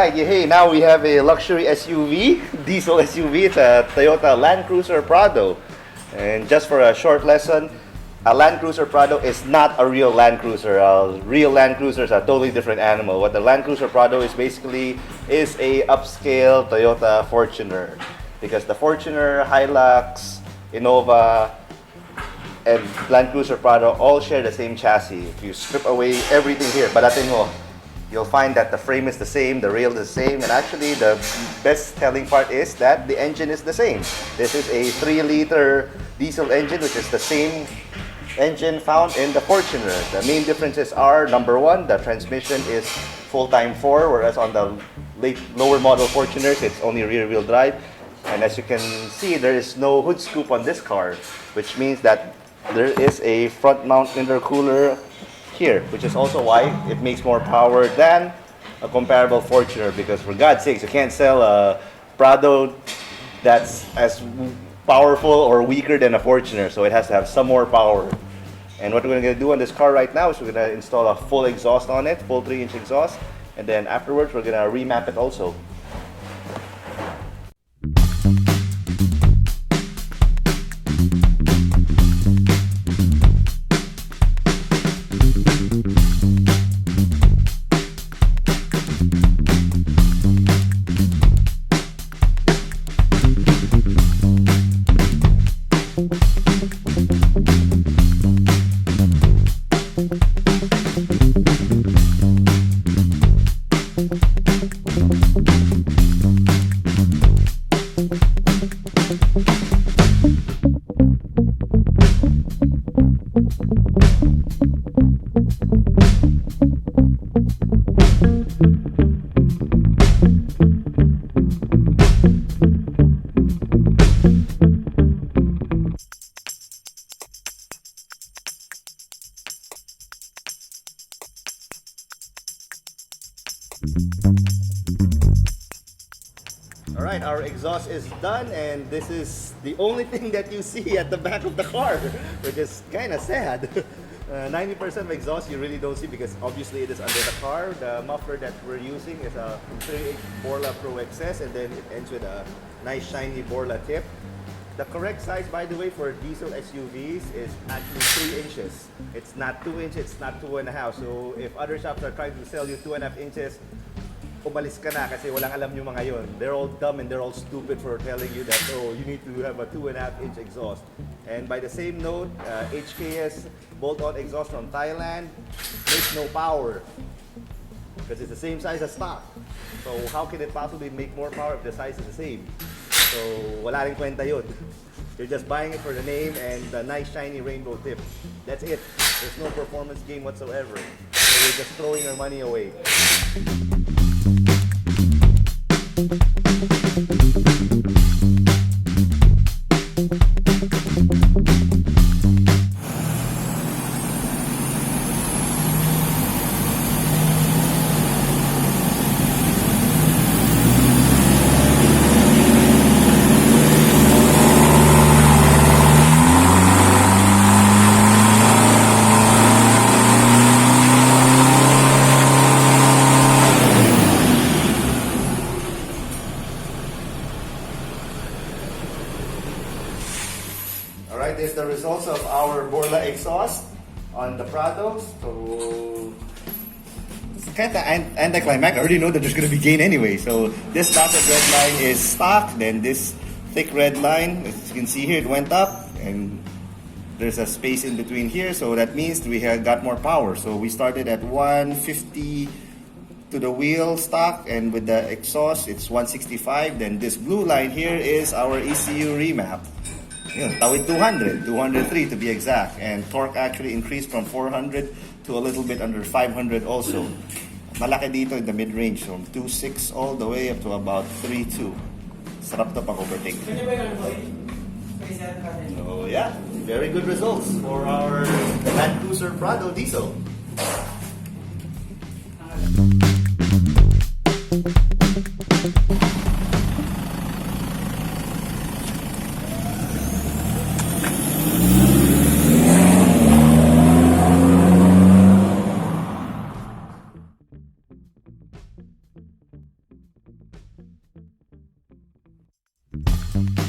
Alright, hey, now we have a luxury SUV, diesel SUV. It's a Toyota Land Cruiser Prado. And just for a short lesson, a Land Cruiser Prado is not a real Land Cruiser. A real Land Cruiser is a totally different animal. What the Land Cruiser Prado is basically is a upscale Toyota Fortuner. Because the Fortuner, Hilux, Innova, and Land Cruiser Prado all share the same chassis. If you strip away everything here, balatin mo, you'll find that the frame is the same, the rail is the same, and actually the best telling part is that the engine is the same. This is a 3-liter diesel engine, which is the same engine found in the Fortuner. The main differences are, number one, the transmission is full-time 4, whereas on the lower model Fortuners, it's only rear-wheel drive. And as you can see, there is no hood scoop on this car, which means that there is a front mount intercooler here, which is also why it makes more power than a comparable Fortuner, because for God's sakes, you can't sell a Prado that's as powerful or weaker than a Fortuner, so it has to have some more power. And what we're going to do on this car right now is we're going to install a full exhaust on it, full 3-inch exhaust, and then afterwards we're going to remap it also. Alright, our exhaust is done, and this is the only thing that you see at the back of the car, which is kind of sad. 90% of exhaust you really don't see because obviously it is under the car. The muffler that we're using is a 3/8 Borla Pro XS, and then it ends with a nice shiny Borla tip. The correct size, by the way, for diesel SUVs is actually 3 inches. It's not 2 inches, it's not 2.5. So if other shops are trying to sell you 2.5 inches, umalis ka na kasi walang alam nyo mga yun. They're all dumb and they're all stupid for telling you that, oh, you need to have a 2.5-inch exhaust. And by the same note, HKS bolt-on exhaust from Thailand makes no power because it's the same size as stock. So how can it possibly make more power if the size is the same? So wala rin kwenta yun. You're just buying it for the name and the nice shiny rainbow tip. That's it. There's no performance gain whatsoever. So you're just throwing your money away. Alright, there's the results of our Borla exhaust on the Prado. So it's kind of anticlimactic. I already know that there's going to be gain anyway. So this dotted red line is stock. Then this thick red line, as you can see here, it went up, and there's a space in between here. So that means we have got more power. So we started at 150 to the wheel stock, and with the exhaust it's 165. Then this blue line here is our ECU remap. Tawid 200, 203 to be exact, and torque actually increased from 400 to a little bit under 500 also. Malaki dito in the mid-range, from 2.6 all the way up to about 3.2. Sarap to pag-overtake. So yeah, very good results for our Land Cruiser Prado diesel. Bye.